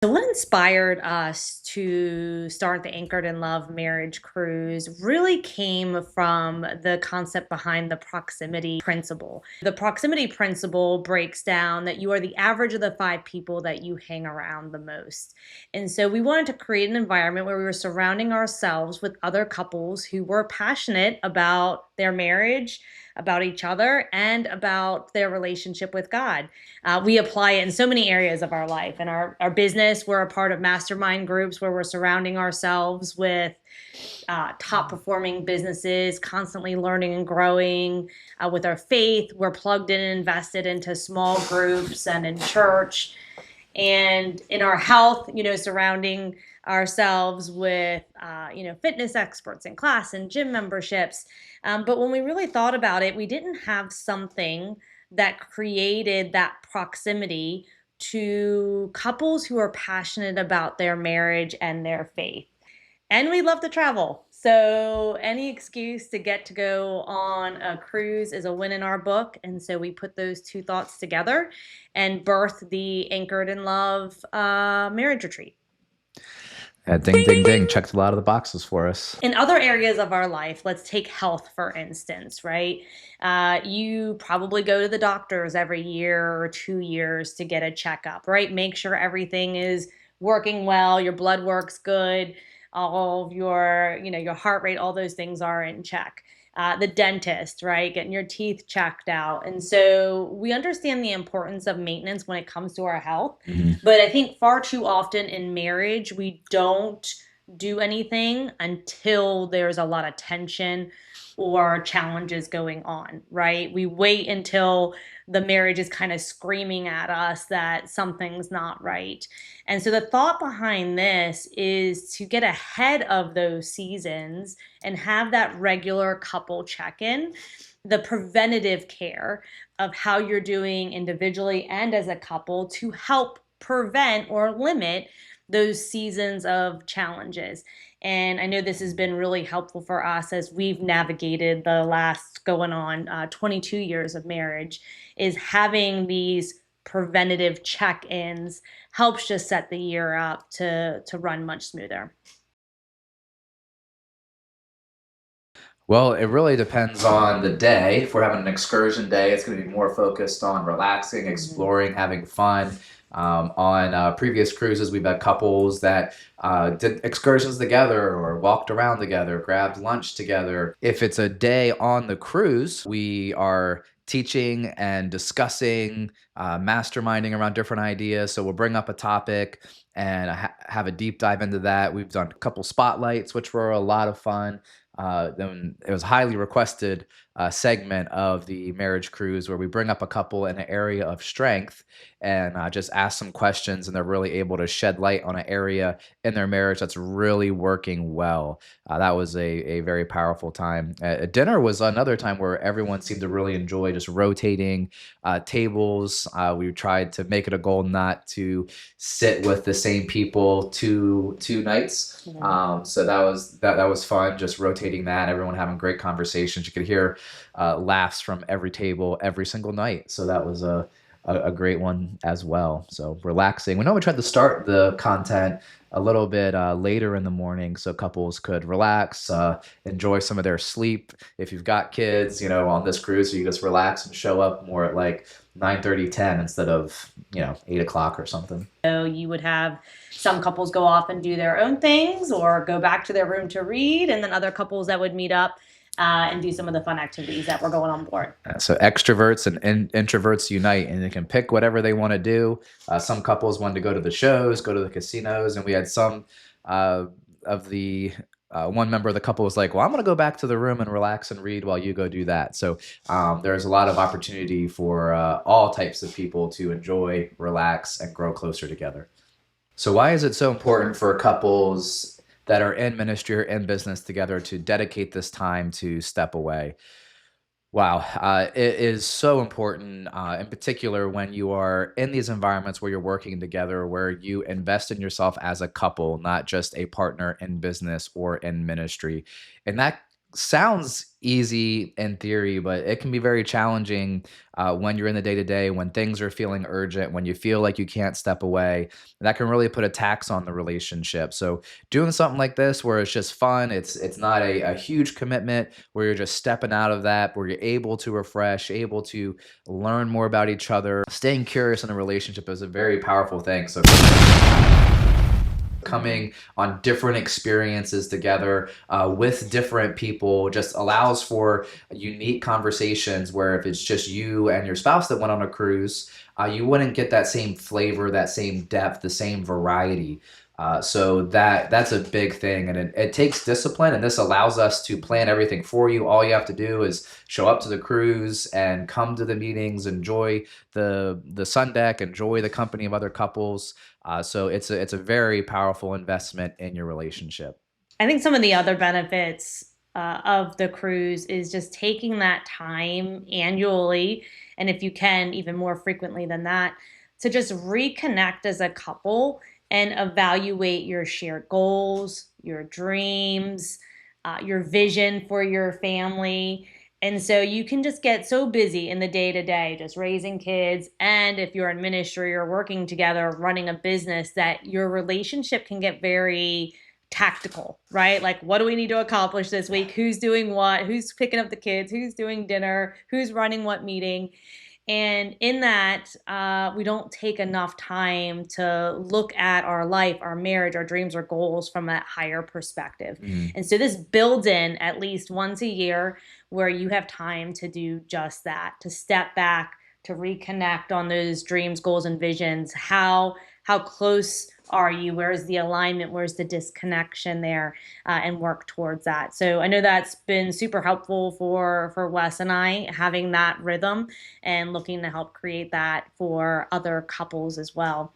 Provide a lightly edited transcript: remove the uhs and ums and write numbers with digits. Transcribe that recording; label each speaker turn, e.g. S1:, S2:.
S1: So, what inspired us to start the Anchored in Love marriage cruise really came from the concept behind the proximity principle. The proximity principle breaks down that you are the average of the five people that you hang around the most. And so, we wanted to create an environment where we were surrounding ourselves with other couples who were passionate about their marriage, about each other, and about their relationship with God. We apply it in so many areas of our life. In our business, we're a part of mastermind groups where we're surrounding ourselves with top performing businesses, constantly learning and growing. With our faith, we're plugged in and invested into small groups and in church. And in our health, surrounding ourselves with, fitness experts in class and gym memberships. But when we really thought about it, we didn't have something that created that proximity to couples who are passionate about their marriage and their faith. And we love to travel. So any excuse to get to go on a cruise is a win in our book. And so we put those two thoughts together and birthed the Anchored in Love marriage retreat.
S2: Ding, ding, ding. Checked a lot of the boxes for us.
S1: In other areas of our life, let's take health for instance, right? You probably go to the doctors every year or 2 years to get a checkup, right? Make sure everything is working well, your blood works good, all of your heart rate, all those things are in check. The dentist, right? Getting your teeth checked out. And so we understand the importance of maintenance when it comes to our health.
S2: Mhm.
S1: But I think far too often in marriage, we don't do anything until there's a lot of tension or challenges going on, right? We wait until the marriage is kind of screaming at us that something's not right. And so the thought behind this is to get ahead of those seasons and have that regular couple check in, the preventative care of how you're doing individually and as a couple to help prevent or limit those seasons of challenges. And I know this has been really helpful for us as we've navigated the last going on 22 years of marriage, is having these preventative check-ins helps just set the year up to run much smoother.
S2: Well, it really depends on the day. If we're having an excursion day, it's going to be more focused on relaxing,
S1: Mhm.
S2: exploring, having fun. On previous cruises, we've had couples that did excursions together or walked around together, grabbed lunch together. If it's a day on the cruise, we are teaching and discussing, masterminding around different ideas. So we'll bring up a topic and have a deep dive into that. We've done a couple spotlights, which were a lot of fun. Then it was a highly requested segment of the marriage cruise where we bring up a couple in an area of strength and just ask some questions, and they're really able to shed light on an area in their marriage that's really working well. That was a very powerful time. Dinner was another time where everyone seemed to really enjoy just rotating tables. We tried to make it a goal not to sit with the same people two nights.
S1: Yeah.
S2: So that was fun, just rotating that. Everyone having great conversations. You could hear laughs from every table every single night. So that was a great one as well. So relaxing. We know we tried to start the content a little bit later in the morning so couples could relax, enjoy some of their sleep. If you've got kids, on this cruise, so you just relax and show up more at like 9:30, 10 instead of 8 o'clock or something.
S1: So you would have some couples go off and do their own things or go back to their room to read, and then other couples that would meet up and do some of the fun activities that were going on board.
S2: So extroverts and introverts unite, and they can pick whatever they want to do. Some couples wanted to go to the shows, go to the casinos, and we had some uh, of the one member of the couple was like, "Well, I'm going to go back to the room and relax and read while you go do that." So there's a lot of opportunity for all types of people to enjoy, relax, and grow closer together. So why is it so important for couples that are in ministry or in business together to dedicate this time to step away? Wow, it is so important, in particular when you are in these environments where you're working together, where you invest in yourself as a couple, not just a partner in business or in ministry. And that sounds easy in theory, but it can be very challenging when you're in the day to day, when things are feeling urgent, when you feel like you can't step away. That can really put a tax on the relationship. So doing something like this, where it's just fun, it's not a huge commitment, where you're just stepping out of that, where you're able to refresh, able to learn more about each other. Staying curious in a relationship is a very powerful thing. So
S1: Mhm.
S2: coming on different experiences together with different people just allows for unique conversations where if it's just you and your spouse that went on a cruise, you wouldn't get that same flavor, that same depth, the same variety. So that's a big thing, and it takes discipline. And this allows us to plan everything for you. All you have to do is show up to the cruise and come to the meetings, enjoy the sun deck, enjoy the company of other couples. So it's a very powerful investment in your relationship.
S1: I think some of the other benefits of the cruise is just taking that time annually, and if you can, even more frequently than that, to just reconnect as a couple and evaluate your shared goals, your dreams, your vision for your family. And so you can just get so busy in the day to day, just raising kids. And if you're in ministry or working together, running a business, that your relationship can get very tactical, right? Like, what do we need to accomplish this week? Who's doing what? Who's picking up the kids? Who's doing dinner? Who's running what meeting? And in that, we don't take enough time to look at our life, our marriage, our dreams, our goals from that higher perspective.
S2: Mm.
S1: And so this builds in at least once a year where you have time to do just that, to step back, to reconnect on those dreams, goals, and visions. How close are you? Where's the alignment? Where's the disconnection there? And work towards that. So I know that's been super helpful for Wes and I, having that rhythm and looking to help create that for other couples as well.